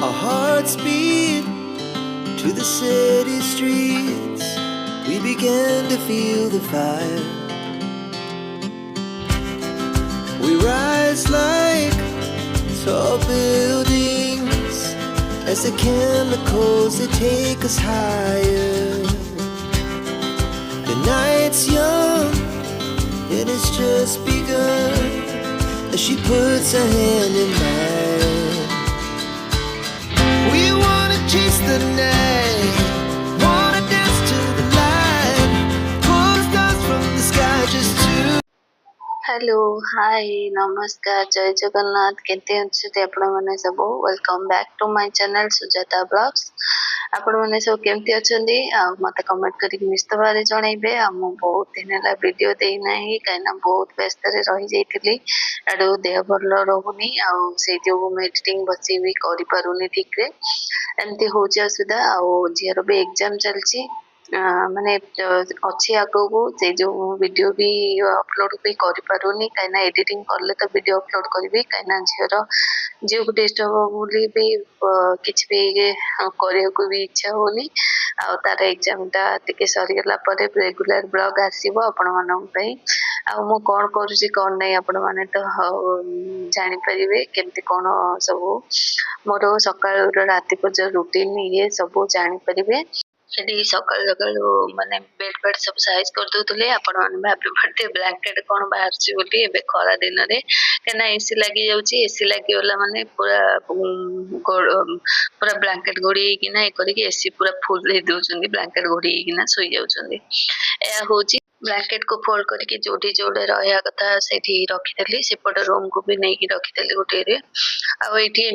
Our hearts beat to the city streets. We began to feel the fire. We rise like tall buildings as the chemicals they take us higher. The night's young and it's just begun as she puts her hand in mine. We wanna chase the night, wanna dance to the light, pull stars from the sky just to. Hello hi नमस्कार जय जगन्नाथ केते अच्छे आपण माने सब welcome back to my channel Sujata blogs आपण माने सब केमती अछंदी आ मते कमेंट करी निश्चित भारे जणाइबे आ मु बहुत दिन हला वीडियो देई नाही काइना बहुत व्यस्त रे रही जाइतिली आडो देह भल रहउनी आ से जो एडिटिंग बसी भी करि पारुनी ठीक रे एमती होची असुविधा आ जियर भी एग्जाम चलची माने अच्छी आगो से जो वीडियो भी अपलोड भी करि पारुनी काइना एडिटिंग करले तो वीडियो अपलोड करबी काइना झियर झियो को टेस्ट हो बोली भी किछ भी करिया को भी इच्छा होनी आ तार एग्जाम ता टिके सरी गला परे रेगुलर ब्लॉग आसीबो आपण मानन पई आ मु कोन करूची कोन नै आपण माने तो जानि परिबे केमती कोन सब मोर सकाळ राति को जो रूटीन ये सब जानि परिबे ସେଠି ସକାଳୁ ସକାଳୁ ମାନେ ବେଡ୍ ଫେଡ୍ ସବୁ ସାଇଜ କରିଦଉଥିଲେ ଆପଣ ମାନେ ଭାବି ପାରୁଥିବେ ବ୍ଲାଙ୍କେଟ କଣ ବାହାରୁଛି ବୋଲି ଏବେ ଖରା ଦିନରେ କାହିଁକିନା ଏସି ଲାଗି ଯାଉଛି ଏସି ଲାଗିଗଲା ମାନେ ପୁରା ପୁରା ବ୍ଲାଙ୍କେଟ ଘୋଡେଇ ହେଇକିନା ଏ କରିକି ଏସି ପୁରା ଫୁଲ ହେଇ ଦଉଛନ୍ତି ବ୍ଲାଙ୍କେଟ ଘୋଡେଇ ହେଇକିନା ଶୋଇ ଯାଉଛନ୍ତି ଏହା ହଉଛି ବ୍ଲାଙ୍କେଟ କୁ ଫୋଲ୍ଡ କରିକି ଯୋଉଠି ଯୋଉଠି ରହିବା କଥା ସେଇଠି ରଖିଥିଲି ସେପଟ ରୁମ କୁ ବି ନେଇକି ରଖିଥିଲି ଗୋଟେରେ ଆଉ ଏଇଠି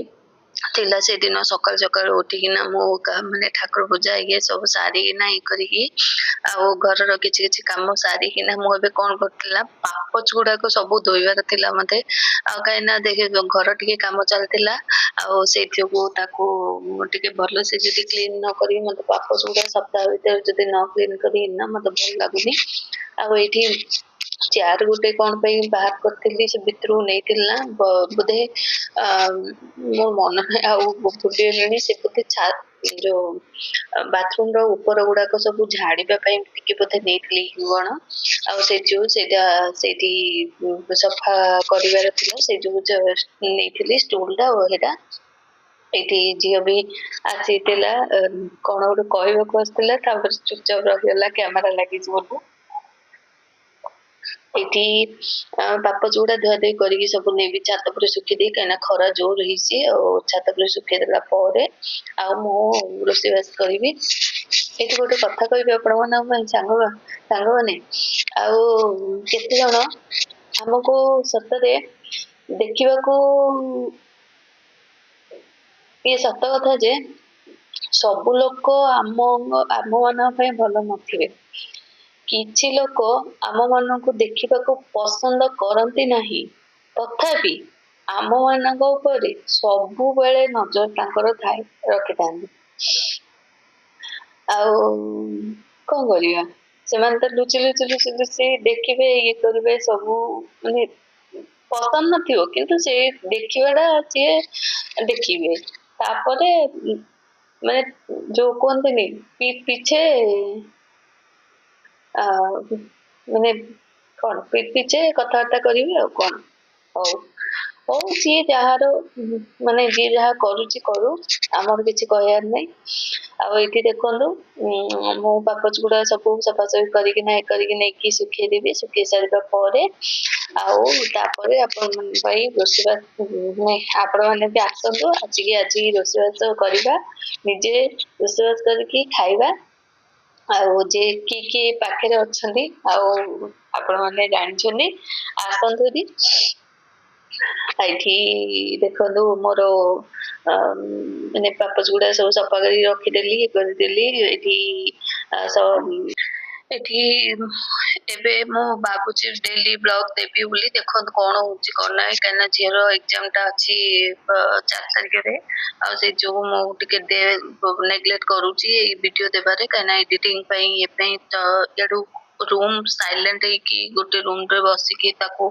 ଥିଲା ସେଦିନ ସକାଳୁ ସକାଳୁ ଉଠିକିନା ମୁଁ ମାନେ ଠାକୁର ପୂଜା ଇଏ ସବୁ ସାରିକିନା ଇଏ କରିକି ଆଉ ଘରର କିଛି କିଛି କାମ ସାରିକିନା ମୁଁ ଏବେ କଣ କରୁଥିଲା ପାପୋଛ ଗୁଡାକ ସବୁ ଧୋଇବାର ଥିଲା ମତେ ଆଉ କାହିଁକିନା ଦେଖେ ଘର ଟିକେ କାମ ଚାଲିଥିଲା ଆଉ ସେଇଥିକୁ ତାକୁ ଟିକେ ଭଲସେ ଯଦି କ୍ଲିନ ନ କରିବି ମତେ ପାପୋଛ ଗୁଡା ସପ୍ତାହ ଭିତରେ ଯଦି ନ କ୍ଲିନ କରିବି ନା ମତେ ଭଲ ଲାଗୁନି ଆଉ ଏଇଠି ଚେୟାର ଗୋଟେ କଣ ପାଇଁ ବାହାର କରିଥିଲି ସେ ଭିତରୁ ନେଇଥିଲି ନା ବୋଧେ ମୋ ମନ ନାହିଁ ଆଉ ଭୁଲିଗଲିଣି ସେ ବୋଧେ ଯୋଉ ବାଥରୁମ ର ଉପର ଗୁଡାକ ସବୁ ଝାଡିବା ପାଇଁ ଟିକେ ବୋଧେ ନେଇଥିଲି କି କଣ ଆଉ ସେ ଯୋଉ ସେଇଟା ସେଇଠି ସଫା କରିବାର ଥିଲା ସେଇ ଯୋଉ ନେଇଥିଲି ଷ୍ଟୁଲ ଟା ଆଉ ସେଇଟା ଏଇଠି ଝିଅ ବି ଆସିଥିଲା କଣ ଗୋଟେ କହିବାକୁ ଆସିଥିଲା ତାପରେ ଚୁପଚାପ ରହିଗଲା କ୍ୟାମେରା ଲାଗିଛି ବୋଲି ଏଠି ପାପୋଛ ଗୁଡା ଧୁଆ ଧୁଇ କରିକି ସବୁ ନେବି ଛାତ ଉପରେ ଶୁଖେଇଦେଇ କାହିଁକିନା ଖରା ଜୋର ହେଇଛି ଆଉ ଛାତ ଉପରେ ଶୁଖେଇ ଦେଲା ପରେ ଆଉ ମୁଁ ରୋଷେଇବାସ କରିବି ଏଠି ଗୋଟେ କଥା କହିବି ଆପଣମାନଙ୍କ ପାଇଁ ସାଙ୍ଗମାନେ ଆଉ କେତେ ଜଣ ଆମକୁ ସତରେ ଦେଖିବାକୁ ଇଏ ସତ କଥା ଯେ ସବୁ ଲୋକ ଆମ ମାନଙ୍କ ପାଇଁ ଭଲ ନଥିବେ କିଛି ଲୋକ ଆମ ମାନଙ୍କୁ ଦେଖିବାକୁ ପସନ୍ଦ କରନ୍ତି ନାହିଁ ତଥାପି ଆମ ମାନଙ୍କ ଉପରେ ସବୁବେଳେ ନଜର ତାଙ୍କର ଥାଏ ରଖିଥାନ୍ତି ଆଉ କଣ କରିବା ସେମାନେ ତ ଲୁଚି ଲୁଚି ଲୁଚି ଲୁଚି ଦେଖିବେ ଇଏ କରିବେ ସବୁ ମାନେ ପସନ୍ଦ ନଥିବ କିନ୍ତୁ ସେ ଦେଖିବାଟା ସିଏ ଦେଖିବେ ତାପରେ ମାନେ ଯୋଉ କୁହନ୍ତିନି ପିଛେ ମାନେ କଣ ପିଛେ କଥାବାର୍ତ୍ତା କରିବି ଆଉ କଣ ହଉ ହଉ ଯିଏ ଯାହାର ମାନେ ଯିଏ ଯାହା କରୁଛି କରୁ ଆମର କିଛି କହିବାର ନାହିଁ ଆଉ ଏଇଠି ଦେଖନ୍ତୁ ମୁଁ ପାପୋଛ ଗୁଡା ସବୁ ସଫାସଫି କରିକିନା ଏ କରିକି ନେଇକି ଶୁଖେଇଦେବି ଶୁଖେଇ ସାରିବା ପରେ ଆଉ ତାପରେ ଆପଣମାନଙ୍କ ପାଇଁ ରୋଷେଇବାସ ଆପଣ ମାନେ ବି ଆସନ୍ତୁ ଆଜି ରୋଷେଇବାସ କରିବା ନିଜେ ରୋଷେଇବାସ କରିକି ଖାଇବା ଆଉ ଯେ କିଏ ପାଖରେ ଅଛନ୍ତି ଆଉ ଆପଣ ମାନେ ଜାଣିଛନ୍ତି ଆସନ୍ତୁ ବି ଏଇଠି ଦେଖନ୍ତୁ ମୋର ମାନେ ପାପୋଛ ଗୁଡା ସବୁ ସଫା କରି ରଖିଦେଲି ଇଏ କରିଦେଲି ଏଠି ଏଠି ଏବେ ମୁଁ ଭାବୁଛି ଡେଲି ବ୍ଲଗ ଦେବି ବୋଲି ଦେଖନ୍ତୁ କଣ ହଉଛି କଣ ନାହିଁ କାହିଁକିନା ଝିଅର ଏକ୍ଜାମ ଟା ଅଛି 4 ତାରିଖରେ ଆଉ ସେଇ ଯୋଗୁ ମୁଁ ଟିକେ ନେଗଲେକ୍ଟ କରୁଛି ଏଇ ଭିଡିଓ ଦେବାରେ କାହିଁକିନା ଏଡିଟିଂ ପାଇଁ ଏ ପାଇଁ ତ ଇଆଡୁ रूम साइलेंट ହେଇକି ଗୋଟେ ରୁମ୍ ରେ ବସିକି ତାକୁ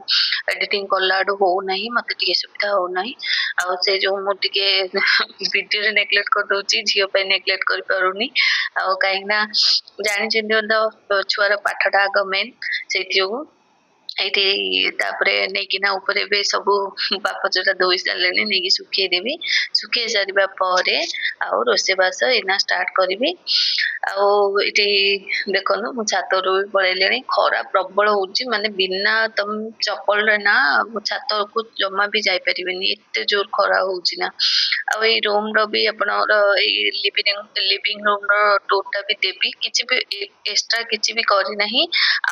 ଏଡିଟିଂ କଲା ଆଡୁ ହଉନାହିଁ ମତେ ଟିକେ ସୁବିଧା ହଉନାହିଁ ଆଉ ସେ ଯୋଉ ମୁଁ ଟିକେ ଭିଡିଓରେ ନେଗ୍ଲେକ୍ଟ କରିଦଉଛି ଝିଅ ପାଇଁ ନେଗ୍ଲେକ୍ଟ କରିପାରୁନି ଆଉ କାହିଁକି ନା ଜାଣିଛନ୍ତି ତ ଛୁଆର ପାଠଟା ଆଗ ମେନ୍ ସେଇଥି ଯୋଗୁ ଏଇଠି ତାପରେ ନେଇକିନା ଉପରେ ଏବେ ସବୁ ବାପ ଯୋଉଟା ଧୋଇ ସାରିଲେଣି ନେଇକି ଶୁଖେଇଦେବି ଶୁଖେଇ ସାରିବା ପରେ ଆଉ ରୋଷେଇବାସ ଏଇନା ଷ୍ଟାର୍ଟ କରିବି ଆଉ ଏଠି ଦେଖନ୍ତୁ ମୁଁ ଛାତରୁ ବି ପଳେଇଲିଣି ଖରା ପ୍ରବଳ ହଉଛି ମାନେ ବିନା ତମ ଚପଲରେ ନା ଛାତକୁ ଜମା ବି ଯାଇପାରିବେନି ଏତେ ଜୋର ଖରା ହଉଛି ନା ଆଉ ଏଇ ରୁମ ର ବି ଆପଣଙ୍କର ଏଇ ଲିଭିଂ ରୁମ ର ଟୁର ଟା ବି ଦେବି କିଛି ବି ଏକ୍ସଟ୍ରା କିଛି ବି କରିନାହିଁ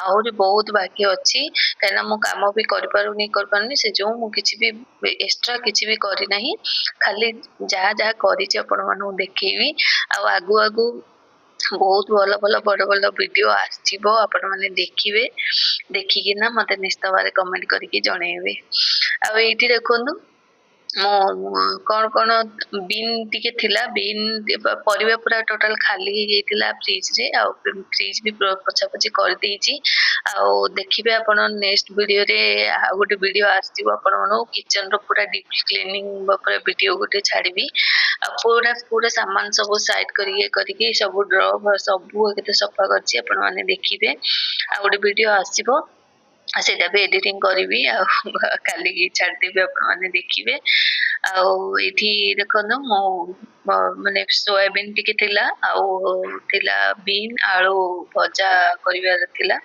ଆହୁରି ବହୁତ ବାକି ଅଛି କାହିଁକିନା ମୁଁ କାମ ବି କରିପାରୁନି ସେ ଯୋଉ ମୁଁ କିଛି ବି ଏକ୍ସଟ୍ରା କିଛି ବି କରିନାହିଁ ଖାଲି ଯାହା ଯାହା କରିଛି ଆପଣ ମାନଙ୍କୁ ଦେଖେଇବି ଆଉ ଆଗୁ ବହୁତ ଭଲ ଭଲ ବଡ ଭିଡିଓ ଆସିବ ଆପଣ ମାନେ ଦେଖିବେ ଦେଖିକିନା ମତେ ନିଶ୍ଚିତ ଭାବରେ କମେଣ୍ଟ କରିକି ଜଣେଇବେ ଆଉ ଏଇଠି ଦେଖନ୍ତୁ ମୁଁ କଣ ବିନ୍ ଟିକେ ଥିଲା ବିନ୍ ପରିବା ପୁରା ଟୋଟାଲ ଖାଲି ହେଇଯାଇଥିଲା ଫ୍ରିଜ ରେ ଆଉ ଫ୍ରିଜ ବି ପୋଛାପୋଛି କରିଦେଇଛି ଆଉ ଦେଖିବେ ଆପଣ ନେକ୍ସଟ ଭିଡିଓରେ ଆଉ ଗୋଟେ ଭିଡିଓ ଆସିଯିବ ଆପଣ ମାନଙ୍କୁ କିଚେନ ର ପୁରା ଡିପ୍ କ୍ଲିନିଂ ଉପରେ ଭିଡିଓ ଗୋଟେ ଛାଡିବି ଆଉ ପୁରା ସାମାନ ସବୁ ସାଇଡ କରିକି ସବୁ ଡ୍ର ସବୁ କେତେ ସଫା କରିଛି ଆପଣ ମାନେ ଦେଖିବେ ଆଉ ଗୋଟେ ଭିଡିଓ ଆସିବ ସେଇଟା ବି ଏଡିଟିଂ କରିବି ଆଉ କାଲିକି ଛାଡିଦେବି ଆପଣ ମାନେ ଦେଖିବେ ଆଉ ଏଇଠି ଦେଖନ୍ତୁ ମୁଁ ମାନେ ସୋୟାବିନ୍ ଟିକେ ଥିଲା ଆଉ ଥିଲା ବିନ୍ ଆଳୁ ଭଜା କରିବାର ଥିଲା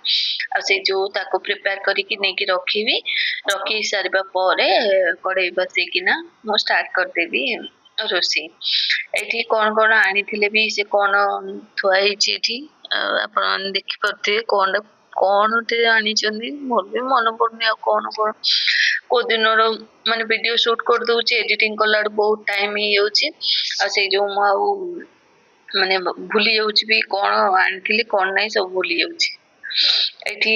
ଆଉ ସେଇ ଯୋଉ ତାକୁ ପ୍ରିପେୟାର କରିକି ନେଇକି ରଖି ସାରିବା ପରେ କଡେଇ ବସେଇକିନା ମୁଁ ଷ୍ଟାର୍ଟ କରିଦେବି ରୋଷେଇ ଏଠି କଣ ଆଣିଥିଲେ ବି ସେ କଣ ଥୁଆ ହେଇଛି ଏଠି ଆପଣ ଦେଖିପାରୁଥିବେ କଣ ଆଣିଛନ୍ତି ମୋର ବି ମନେ ପଡୁନି ଆଉ କଣ କୋଉ ଦିନର ମାନେ ଭିଡିଓ ସୁଟ କରିଦଉଛି ଏଡିଟିଂ କଲା ବେଳକୁ ବହୁତ ଟାଇମ ହେଇଯାଉଛି ଆଉ ସେଇ ଯୋଉ ମୁଁ ଆଉ ମାନେ ଭୁଲି ଯାଉଛି ବି କଣ ଆଣିଥିଲି କଣ ନାହିଁ ସବୁ ଭୁଲି ଯାଉଛି ଏଠି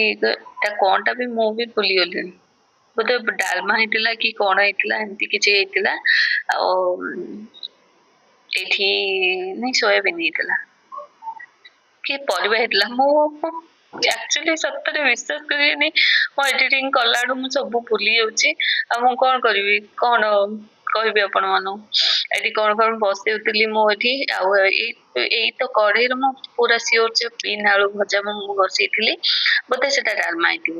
କଣଟା ବି ମୁଁ ବି ଭୁଲିଗଲିଣି ବୋଧେ ଡାଲମା ହେଇଥିଲା କି କଣ ହେଇଥିଲା ଏମିତି କିଛି ହେଇଥିଲା ଆଉ ଏଇଠି ନାଇଁ ସୋୟାବିନ୍ ହେଇଥିଲା କି ପରିବା ହେଇଥିଲା ମୁଁ ଆକ୍ଚୁଆଲି ସତରେ ବିଶ୍ୱାସ କରିବେନି ମୁଁ ଏଡିଟିଂ କଲାଠୁ ମୁଁ ସବୁ ଭୁଲି ଯାଉଛି ଆଉ ମୁଁ କଣ କରିବି କଣ କହିବି ଆପଣ ମାନଙ୍କୁ ଏଠି କଣ ବସେଇଥିଲି ମୁଁ ଏଠି ଆଉ ଏଇ ତ କଢେଇରେ ମୁଁ ପୁରା ସିଓର ଯେ ବିନ୍ ଆଳୁ ଭଜା ମୁଁ ବସେଇଥିଲି ବୋଧେ ସେଟା ଡାଲମା ହେଇଥିବ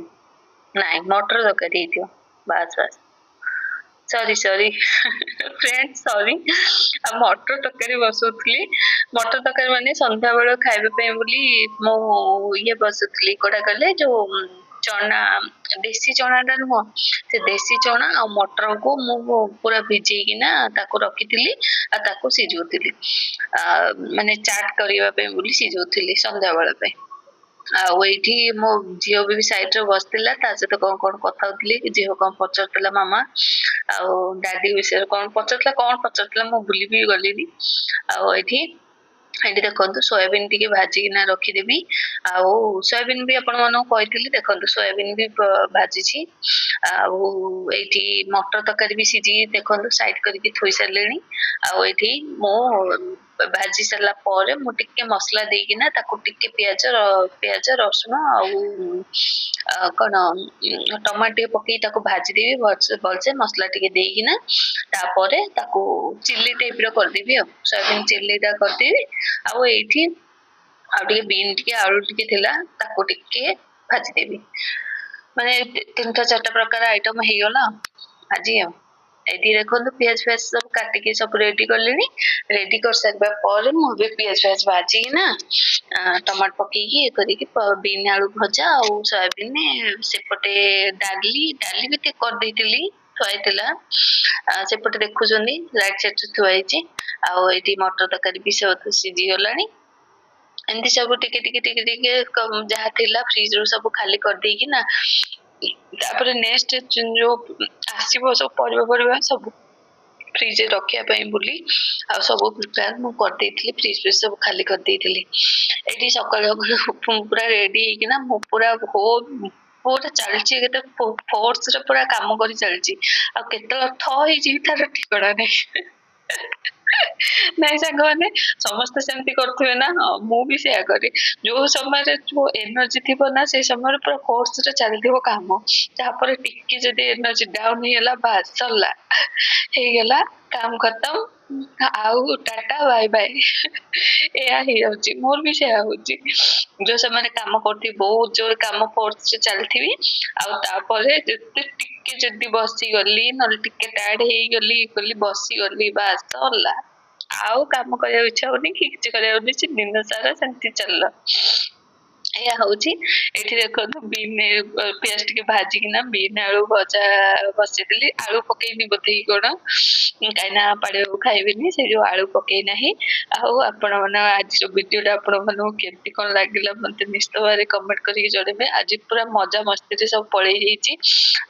ନାଇଁ ମଟର ତରକାରୀ ହେଇଥିବ ବାସ୍ ସରି ଫ୍ରେଣ୍ଡ ସରି ଆଉ ମଟର ତରକାରୀ ବସଉଥିଲି ମଟର ତରକାରୀ ମାନେ ସନ୍ଧ୍ୟାବେଳ ଖାଇବା ପାଇଁ ବୋଲି ମୁଁ ବସୁଥିଲି କୋଉଟା କହିଲେ ଯୋଉ ଚଣା ଦେଶୀ ଚଣା ଟା ନୁହଁ ସେ ଦେଶୀ ଚଣା ଆଉ ମଟରକୁ ମୁଁ ପୁରା ଭିଜେଇକିନା ତାକୁ ରଖିଥିଲି ଆଉ ତାକୁ ସିଝଉଥିଲି ମାନେ ଚାଟ କରିବା ପାଇଁ ବୋଲି ସିଝଉଥିଲି ସନ୍ଧ୍ୟାବେଳ ପାଇଁ ଆଉ ଏଇଠି ମୋ ଝିଅ ବି ସାଇଡରେ ବସିଥିଲା ତା ସହିତ କଣ କଥା ହଉଥିଲି ଝିଅ କଣ ପଚାରୁଥିଲା ମାମା ଆଉ ଡାଡି ବିଷୟରେ କଣ ପଚାରୁଥିଲା ମୁଁ ଭୁଲି ବି ଗଲିନି ଆଉ ଏଇଠି ଦେଖନ୍ତୁ ସୋୟାବିନ୍ ଟିକେ ଭାଜିକିନା ରଖିଦେବି ଆଉ ସୋୟାବିନ୍ ବି ଆପଣ ମାନଙ୍କୁ କହିଥିଲି ଦେଖନ୍ତୁ ସୋୟାବିନ୍ ବି ଭାଜିଛି ଆଉ ଏଇଠି ମଟର ତରକାରୀ ବି ସିଝିକି ଦେଖନ୍ତୁ ସାଇଡ କରିକି ଥୋଇ ସାରିଲେଣି ଆଉ ଏଇଠି ମୁଁ ଭାଜି ସାରିଲା ପରେ ମୁଁ ଟିକେ ମସଲା ଦେଇକିନା ତାକୁ ଟିକେ ପିଆଜ ରସୁଣ ଆଉ କଣ ଟମାଟୋ ଟିକେ ପକେଇକି ତାକୁ ଭାଜିଦେବି ଭଲସେ ମସଲା ଟିକେ ଦେଇକିନା ତାପରେ ତାକୁ ଚିଲି ଟାଇପ ର କରିଦେବି ଆଉ ସୋୟାବିନ୍ ଚିଲି ଟା କରିଦେବି ଆଉ ଏଇଠି ଆଉ ଟିକେ ବିନ୍ ଟିକେ ଆଳୁ ଟିକେ ଥିଲା ତାକୁ ଟିକେ ଭାଜିଦେବି ମାନେ 3-4 ପ୍ରକାର ଆଇଟମ ହେଇଗଲା ଆଜି ଆଉ ଏଇଠି ଦେଖନ୍ତୁ ପିଆଜ ସବୁ କାଟିକି ସବୁ ରେଡି କଲିଣି ରେଡି କରିସାରିବା ପରେ ମୁଁ ବି ପିଆଜ ଭାଜିକିନା ଟମାଟୋ ପକେଇକି କରିକି ବିନ୍ ଆଳୁ ଭଜା ଆଉ ସୋୟାବିନ୍ ସେପଟେ ଡାଲି ବି ଟିକେ କରିଦେଇଥିଲି ଥୁଆଇଥିଲା ସେପଟେ ଦେଖୁଛନ୍ତି ରାଇଟ ସାଇଡରେ ଥୁଆ ହେଇଛି ଆଉ ଏଇଠି ମଟର ତରକାରୀ ବି ସିଝି ଗଲାଣି ଏମିତି ସବୁ ଟିକେ ଯାହା ଥିଲା ଫ୍ରିଜ ରୁ ସବୁ ଖାଲି କରିଦେଇକି ନା ତାପରେ ନେକ୍ସଟ ଯୋଉ ଆସିବ ସବୁ ପରିବା ସବୁ ଫ୍ରିଜରେ ରଖିବା ପାଇଁ ବୋଲି ଆଉ ସବୁ ପ୍ରିପେୟାର ମୁଁ କରିଦେଇଥିଲି ଫ୍ରିଜ ସବୁ ଖାଲି କରିଦେଇଥିଲି ଏଇଠି ସକାଳୁ ପୁରା ରେଡି ହେଇକିନା ମୁଁ ପୁରା ଚାଲିଛି କେତେ ଫୋର୍ସରେ ପୁରା କାମ କରି ଚାଲିଛି ଆଉ କେତେବେଳେ ହେଇଯିବି ତାର ଠିକଣା ନାହିଁ ନାଇଁ ସାଙ୍ଗମାନେ ସମସ୍ତେ ସେମିତି କରୁଥିବେ ନା ମୁଁ ବି ସେଇଆ କରେ ଯୋଉ ସମୟରେ ଯୋଉ ଏନର୍ଜି ଥିବ ନା ସେଇ ସମୟରେ ପୁରା ଫୋର୍ସରେ ଚାଲିଥିବ କାମ ତାପରେ ଟିକେ ଯଦି ଏନର୍ଜି ଡାଉନ ହେଇଗଲା ବାସ୍ ସରିଲା ହେଇଗଲା କାମ ଖତମ ଆଉ ଟାଟା ବାଇ ବାଇ ଏଇଆ ହେଇଯାଉଛି ମୋର ବି ସେଇଆ ହଉଛି ଯୋଉ ସେମାନେ କାମ କରୁଥିବେ ବହୁତ ଜୋର କାମ ଫୋର୍ସରେ ଚାଲିଥିବି ଆଉ ତାପରେ ଯେତେ ଟିକେ ଯଦି ବସିଗଲି ନହେଲେ ଟିକେ ଟାୟାର୍ଡ ହେଇଗଲି ଗଲି ବସିଗଲି ବାସ୍ ସରିଲା ଆଉ କାମ କରିବାକୁ ଇଚ୍ଛା ହଉନି କି କିଛି କରିବାକୁ ଇଚ୍ଛା ଦିନ ସାରା ସେମିତି ଚାଲିଲା ଏଇଆ ହଉଛି ଏଠି ଦେଖନ୍ତୁ ପିଆଜ ଟିକେ ଭାଜିକିନା ବିନ୍ ଆଳୁ ଭଜା ବସେଇଦେଲି ଆଳୁ ପକେଇନି ବୋଧେ କଣ କାହିଁକିନା ପାଳିବାକୁ ଖାଇବେନି ସେ ଯୋଉ ଆଳୁ ପକେଇ ନାହିଁ ଆଉ ଆପଣ ମାନେ ଆଜିର ଭିଡିଓଟା ଆପଣ ମାନଙ୍କୁ କେମିତି କଣ ଲାଗିଲା ମତେ ନିଶ୍ଚିତ ଭାବରେ କମେଣ୍ଟ କରିକି ଜଣେଇବେ ଆଜି ପୁରା ମଜା ମସ୍ତିରେ ସବୁ ପଳେଇ ଯାଇଛି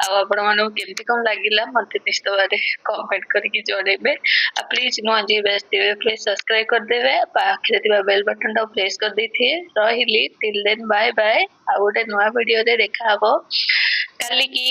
ଆଉ ଆପଣ ମାନଙ୍କୁ କେମିତି କଣ ଲାଗିଲା ମତେ ନିଶ୍ଚିତ ଭାବରେ କମେଣ୍ଟ କରିକି ଜଣେଇବେ ଆଉ ପ୍ଲିଜ ନୂଆ ଯିଏ ଆସିଥିବେ ପ୍ଲିଜ ସବସ୍କ୍ରାଇବ କରିଦେବେ ପାଖରେ ଥିବା ବେଲ ବଟନ ଟାକୁ ପ୍ରେସ କରିଦେଇଥିବେ ରହିଲି till then bye bye ଆଉ ଗୋଟେ ନୂଆ ଭିଡିଓରେ ଦେଖାହବ କାଲିକି